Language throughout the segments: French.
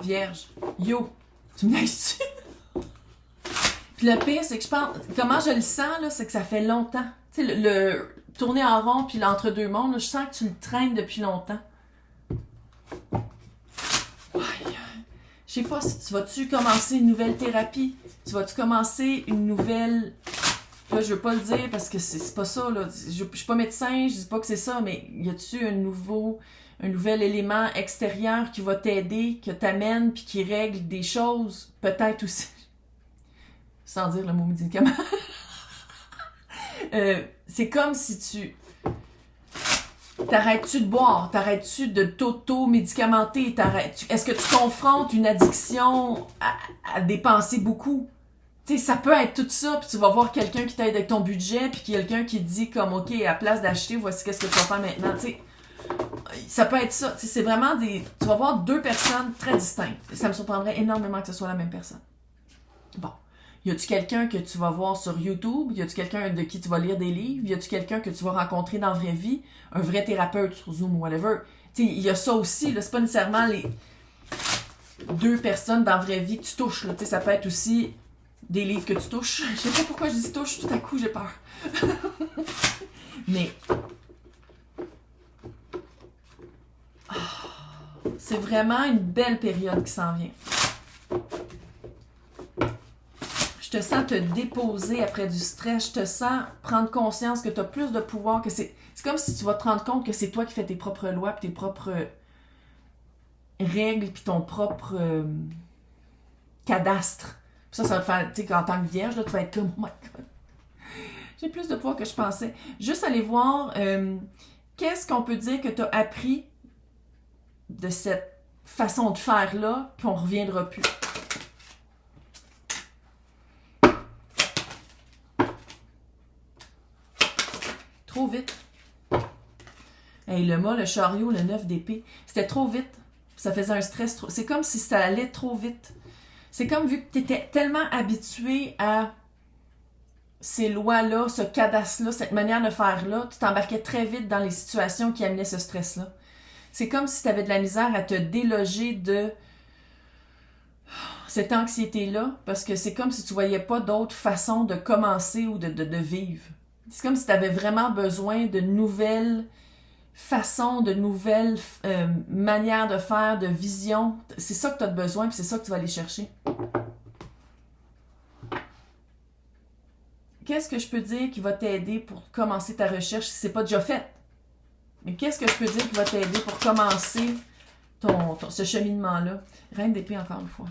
Vierge. Yo, tu me laisses-tu? Puis le pire, c'est que je pense, comment je le sens, là, c'est que ça fait longtemps. Tu sais, le tourner en rond, puis l'entre-deux-mondes, là, je sens que tu le traînes depuis longtemps. Aïe. Je sais pas, si tu vas-tu commencer une nouvelle thérapie? Tu vas-tu commencer une nouvelle... Là, je veux pas le dire parce que c'est pas ça, là. Je suis pas médecin, je dis pas que c'est ça, mais y a-tu un nouvel élément extérieur qui va t'aider, que t'amène, puis qui règle des choses? Peut-être aussi. Sans dire le mot médicament. C'est comme si tu... T'arrêtes-tu de boire? T'arrêtes-tu de t'auto-médicamenter? Est-ce que tu confrontes une addiction à dépenser beaucoup? Tu sais, ça peut être tout ça, puis tu vas voir quelqu'un qui t'aide avec ton budget, puis quelqu'un qui te dit comme, OK, à place d'acheter, voici qu'est-ce que tu vas faire maintenant. Tu sais, ça peut être ça. Tu sais, c'est vraiment des... Tu vas voir deux personnes très distinctes. Ça me surprendrait énormément que ce soit la même personne. Bon. Y a-tu quelqu'un que tu vas voir sur YouTube? Y a-tu quelqu'un de qui tu vas lire des livres? Y a-tu quelqu'un que tu vas rencontrer dans la vraie vie? Un vrai thérapeute sur Zoom ou whatever? Tu sais, il y a ça aussi, là. C'est pas nécessairement les deux personnes dans la vraie vie que tu touches, là. Tu sais, ça peut être aussi des livres que tu touches. Je sais pas pourquoi je dis touche, tout à coup, j'ai peur. Mais... c'est vraiment une belle période qui s'en vient. Je te sens te déposer après du stress. Je te sens prendre conscience que tu as plus de pouvoir, que c'est comme si tu vas te rendre compte que c'est toi qui fais tes propres lois, puis tes propres règles, puis ton propre cadastre. Puis ça va te faire, tu sais, qu'en tant que vierge, là, tu vas être comme, oh my God, j'ai plus de pouvoir que je pensais. Juste aller voir qu'est-ce qu'on peut dire que tu as appris de cette façon de faire-là, qu'on ne reviendra plus. Trop vite. Hey, le mât, le chariot, le 9 d'épée, c'était trop vite. Ça faisait un stress trop... C'est comme si ça allait trop vite. C'est comme vu que tu étais tellement habitué à ces lois-là, ce cadastre-là, cette manière de faire-là, tu t'embarquais très vite dans les situations qui amenaient ce stress-là. C'est comme si tu avais de la misère à te déloger de cette anxiété-là, parce que c'est comme si tu voyais pas d'autre façon de commencer ou de vivre. C'est comme si tu avais vraiment besoin de nouvelles façons, de nouvelles manières de faire, de vision. C'est ça que tu as besoin, puis c'est ça que tu vas aller chercher. Qu'est-ce que je peux dire qui va t'aider pour commencer ta recherche si c'est pas déjà fait? Mais qu'est-ce que je peux dire qui va t'aider pour commencer ce cheminement-là? Reine d'épée, encore une fois.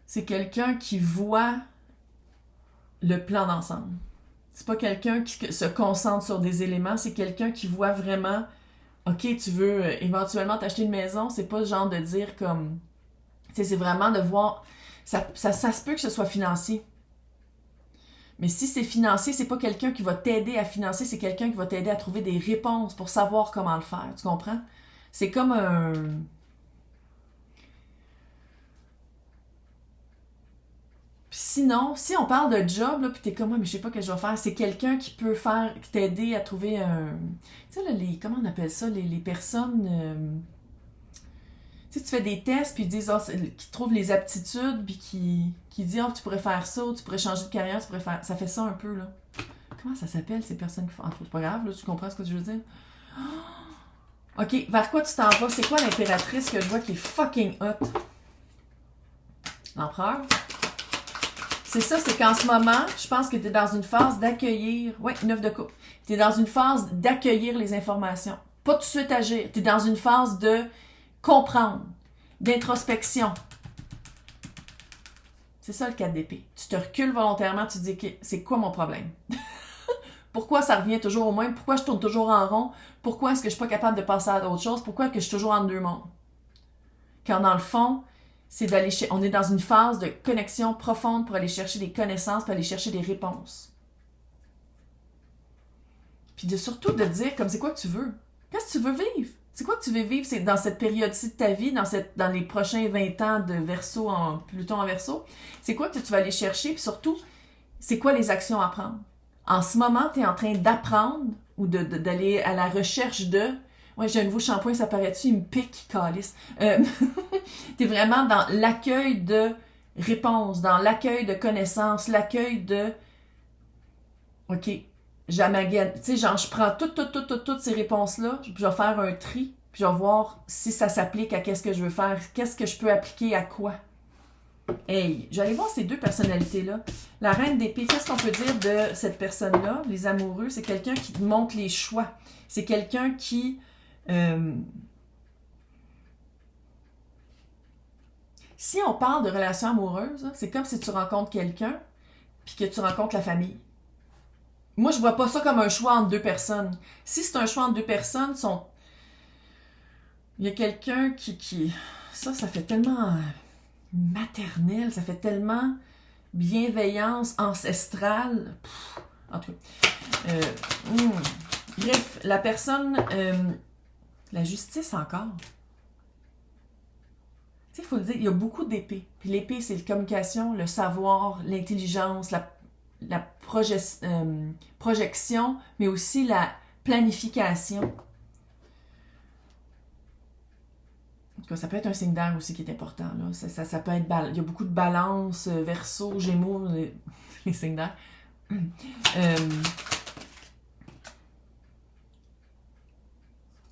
C'est quelqu'un qui voit le plan d'ensemble. C'est pas quelqu'un qui se concentre sur des éléments, c'est quelqu'un qui voit vraiment, OK, tu veux éventuellement t'acheter une maison, c'est pas le genre de dire comme... Tu sais, c'est vraiment de voir... Ça se peut que ce soit financier. Mais si c'est financier, c'est pas quelqu'un qui va t'aider à financer, c'est quelqu'un qui va t'aider à trouver des réponses pour savoir comment le faire. Tu comprends? C'est comme un... Puis sinon, si on parle de job, là, pis t'es comme, mais je sais pas ce que je vais faire, c'est quelqu'un qui peut faire, qui t'aider à trouver un... Tu sais, là, comment on appelle ça, les personnes... Tu sais, tu fais des tests, puis ils disent, qui trouvent les aptitudes, puis qui disent, tu pourrais faire ça, ou tu pourrais changer de carrière, tu pourrais faire... Ça fait ça un peu, là. Comment ça s'appelle, ces personnes qui font... En tout cas, c'est pas grave, là, tu comprends ce que je veux dire? Oh! OK, vers quoi tu t'en vas? C'est quoi l'impératrice que je vois qui est fucking hot? L'empereur? C'est ça, c'est qu'en ce moment, je pense que tu es dans une phase d'accueillir... Ouais, 9 de coupe. Tu es dans une phase d'accueillir les informations. Pas tout de suite agir. Tu es dans une phase de comprendre, d'introspection. C'est ça le 4 d'épée. Tu te recules volontairement, tu te dis, c'est quoi mon problème? Pourquoi ça revient toujours au même? Pourquoi je tourne toujours en rond? Pourquoi est-ce que je suis pas capable de passer à d'autres choses? Pourquoi est-ce que je suis toujours en deux mondes? Quand dans le fond... on est dans une phase de connexion profonde pour aller chercher des connaissances, pour aller chercher des réponses. Puis surtout de dire comme c'est quoi que tu veux. Qu'est-ce que tu veux vivre? C'est quoi que tu veux vivre c'est dans cette période-ci de ta vie, dans les prochains 20 ans de Verseau, Pluton en Verseau? C'est quoi que tu vas aller chercher? Puis surtout, c'est quoi les actions à prendre? En ce moment, tu es en train d'apprendre ou d'aller à la recherche de Ouais, j'ai un nouveau shampoing, ça paraît-tu? Il me pique, calice. T'es vraiment dans l'accueil de réponses, dans l'accueil de connaissances, l'accueil de... OK, j'amaguette. Tu sais, genre, je prends toutes ces réponses-là, puis je vais faire un tri, puis je vais voir si ça s'applique à qu'est-ce que je veux faire, qu'est-ce que je peux appliquer à quoi. Hey, j'allais voir ces deux personnalités-là. La reine d'épée, qu'est-ce qu'on peut dire de cette personne-là, les amoureux? C'est quelqu'un qui te montre les choix. C'est quelqu'un qui... Si on parle de relations amoureuses, c'est comme si tu rencontres quelqu'un puis que tu rencontres la famille. Moi, je vois pas ça comme un choix entre deux personnes. Si c'est un choix entre deux personnes, il y a quelqu'un qui... Ça fait tellement maternel, ça fait tellement bienveillance ancestrale. En tout cas. Bref, la personne... la justice encore. Tu sais, il faut le dire, il y a beaucoup d'épées. Puis l'épée, c'est la communication, le savoir, l'intelligence, la projection, mais aussi la planification. En tout cas, ça peut être un signe d'air aussi qui est important. Là. Ça peut être... Il y a beaucoup de balance, Verseau, Gémeaux, les signes d'air.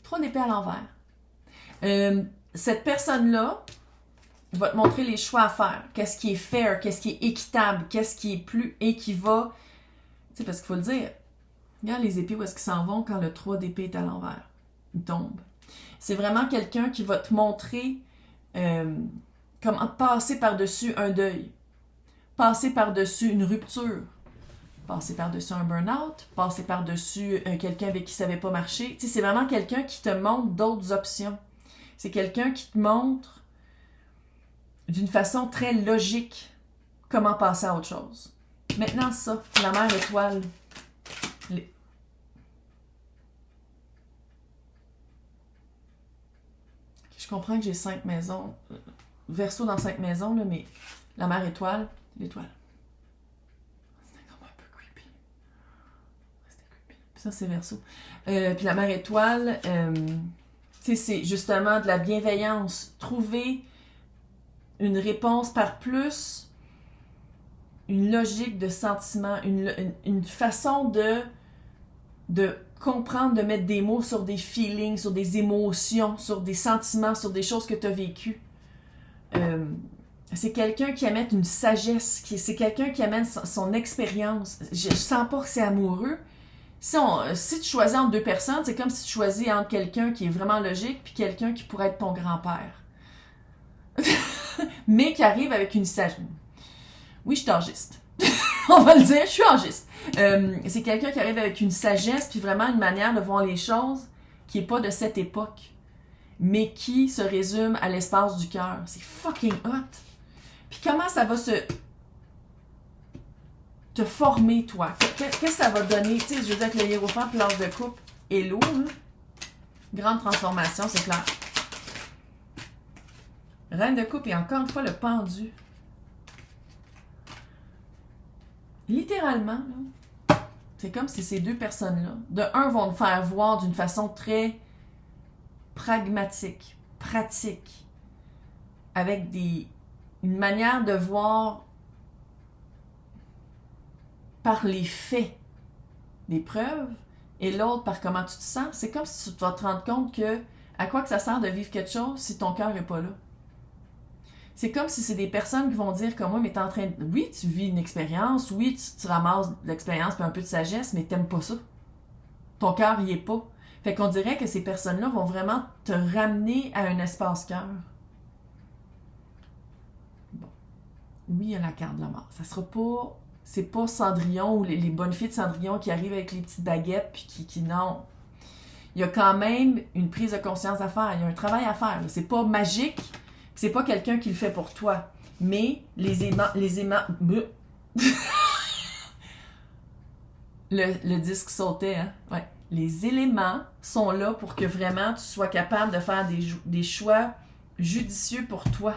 Trois d'épée à l'envers. Cette personne-là va te montrer les choix à faire. Qu'est-ce qui est fair, qu'est-ce qui est équitable, qu'est-ce qui est plus équivalent. Tu sais, parce qu'il faut le dire, regarde les épées où est-ce qu'ils s'en vont quand le 3 d'épée est à l'envers. Il tombe. C'est vraiment quelqu'un qui va te montrer comment passer par-dessus un deuil, passer par-dessus une rupture, passer par-dessus un burn-out, passer par-dessus quelqu'un avec qui ça n'avait pas marché. Tu sais, c'est vraiment quelqu'un qui te montre d'autres options. C'est quelqu'un qui te montre d'une façon très logique comment passer à autre chose. Maintenant, ça, la mère étoile. Je comprends que j'ai 5 maisons, Verseau dans 5 maisons, là, mais la mère étoile, l'étoile. C'était comme un peu creepy. C'était creepy. Puis ça, c'est Verseau. Puis la mère étoile, tu sais, c'est justement de la bienveillance. Trouver une réponse par plus, une logique de sentiment, une façon de comprendre, de mettre des mots sur des feelings, sur des émotions, sur des sentiments, sur des choses que tu as vécues. C'est quelqu'un qui amène une sagesse, c'est quelqu'un qui amène son expérience. Je sens pas que c'est amoureux. Si tu choisis entre deux personnes, c'est comme si tu choisis entre quelqu'un qui est vraiment logique puis quelqu'un qui pourrait être ton grand-père. Mais qui arrive avec une sagesse. Oui, je suis âgiste. On va le dire, je suis âgiste. C'est quelqu'un qui arrive avec une sagesse puis vraiment une manière de voir les choses qui est pas de cette époque, mais qui se résume à l'espace du cœur. C'est fucking hot. Puis comment ça va te former, toi? Qu'est-ce que ça va donner? Tu sais, je veux dire, avec le hiérophant puis l'ange de coupe, hello, hein? Grande transformation, c'est clair. Reine de coupe et encore une fois le pendu. Littéralement, là, c'est comme si ces deux personnes-là, de un, vont te faire voir d'une façon très pragmatique, pratique, avec une manière de voir par les faits des preuves, et l'autre par comment tu te sens. C'est comme si tu vas te rendre compte que à quoi que ça sert de vivre quelque chose si ton cœur n'est pas là. C'est comme si c'est des personnes qui vont dire comme moi, mais t'es en train de... Oui, tu vis une expérience, oui, tu ramasses de l'expérience puis un peu de sagesse, mais t'aimes pas ça. Ton cœur y est pas. Fait qu'on dirait que ces personnes-là vont vraiment te ramener à un espace cœur. Bon. Oui, il y a la carte de la mort. Ça sera pas... C'est pas Cendrillon ou les bonnes filles de Cendrillon qui arrivent avec les petites baguettes puis qui non. Il y a quand même une prise de conscience à faire. Il y a un travail à faire. C'est pas magique. C'est pas quelqu'un qui le fait pour toi. Mais les aimants... le disque sautait, hein? Ouais. Les éléments sont là pour que vraiment tu sois capable de faire des choix judicieux pour toi.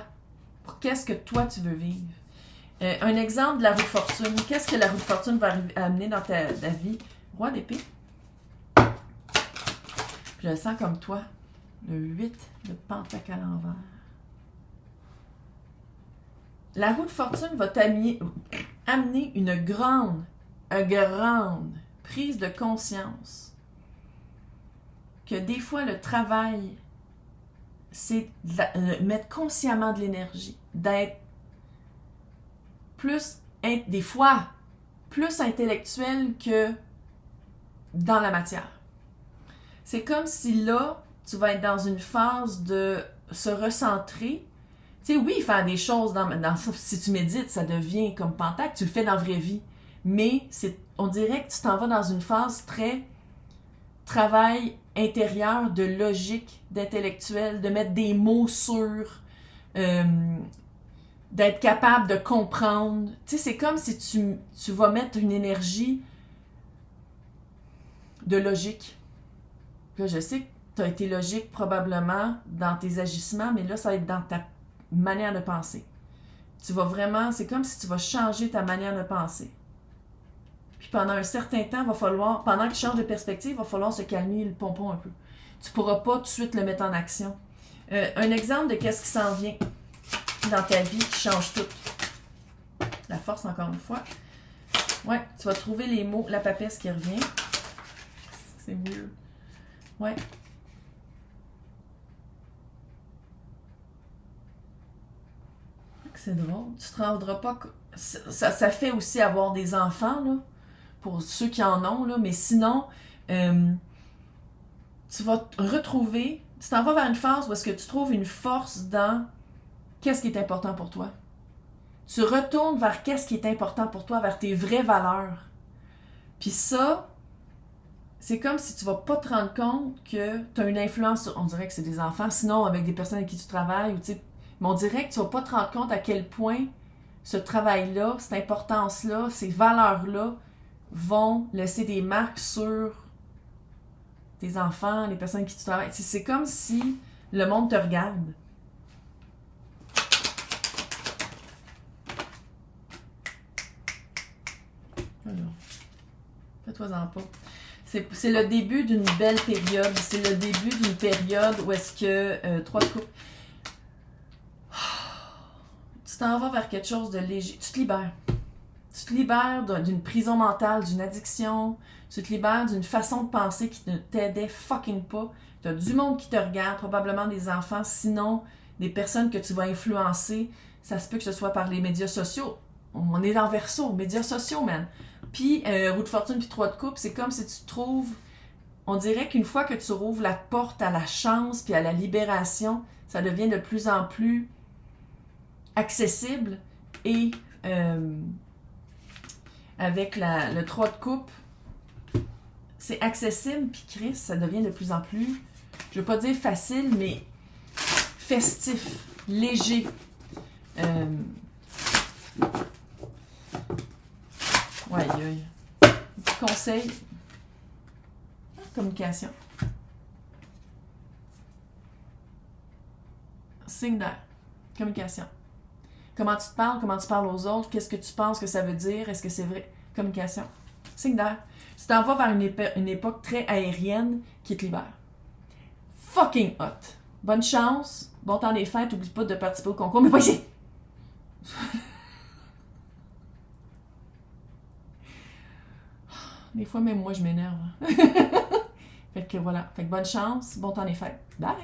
Pour qu'est-ce que toi tu veux vivre. Un exemple de la roue de fortune. Qu'est-ce que la roue de fortune va amener dans ta vie? Roi d'épée. Je le sens comme toi. Le 8 de pentacle à l'envers. La roue de fortune va amener une grande prise de conscience que des fois le travail, c'est mettre consciemment de l'énergie, d'être des fois, plus intellectuel que dans la matière. C'est comme si là, tu vas être dans une phase de se recentrer. Tu sais, oui, faire des choses si tu médites, ça devient comme pentacle, tu le fais dans la vraie vie. Mais on dirait que tu t'en vas dans une phase très travail intérieur, de logique, d'intellectuel, de mettre des mots sur, d'être capable de comprendre. Tu sais, c'est comme si tu vas mettre une énergie de logique. Là, je sais que tu as été logique probablement dans tes agissements, mais là, ça va être dans ta manière de penser. Tu vas vraiment, c'est comme si tu vas changer ta manière de penser. Puis pendant un certain temps, pendant que tu changes de perspective, il va falloir se calmer le pompon un peu. Tu ne pourras pas tout de suite le mettre en action. Un exemple de qu'est-ce qui s'en vient dans ta vie qui change tout. La force, encore une fois. Ouais, tu vas trouver les mots, la papesse qui revient. C'est mieux. Ouais. C'est drôle. Tu te rendras pas... Ça fait aussi avoir des enfants, là, pour ceux qui en ont, là, mais sinon, tu vas te retrouver... Tu t'en vas vers une phase où est-ce que tu trouves une force dans qu'est-ce qui est important pour toi. Tu retournes vers qu'est-ce qui est important pour toi, vers tes vraies valeurs. Puis ça, c'est comme si tu vas pas te rendre compte que tu as une influence sur... On dirait que c'est des enfants, sinon avec des personnes avec qui tu travailles, ou tu sais... Mais on dirait que tu vas pas te rendre compte à quel point ce travail-là, cette importance-là, ces valeurs-là vont laisser des marques sur tes enfants, les personnes avec qui tu travailles. C'est comme si le monde te regarde. Alors, fais-toi-en pas. C'est le début d'une belle période. C'est le début d'une période où est-ce que... 3 de coupe. Tu t'en vas vers quelque chose de léger. Tu te libères. Tu te libères d'une prison mentale, d'une addiction. Tu te libères d'une façon de penser qui ne t'aidait fucking pas. Tu as du monde qui te regarde, probablement des enfants, sinon des personnes que tu vas influencer. Ça se peut que ce soit par les médias sociaux. On est dans le verso, médias sociaux, man. Puis, roue de fortune puis 3 de coupe, c'est comme si tu trouves... On dirait qu'une fois que tu rouvres la porte à la chance puis à la libération, ça devient de plus en plus accessible et avec le 3 de coupe, c'est accessible, puis Chris, ça devient de plus en plus, je veux pas dire facile, mais festif, léger. Ouais, petit conseil, communication. Signe d'air, communication. Comment tu te parles, comment tu parles aux autres, qu'est-ce que tu penses que ça veut dire, est-ce que c'est vrai? Communication. Signe d'air. Tu t'en vas vers une époque très aérienne qui te libère. Fucking hot. Bonne chance, bon temps des fêtes, oublie pas de participer au concours, mais pas ici! Des fois, même moi, je m'énerve. Fait que voilà. Fait que bonne chance, bon temps des fêtes. Bye!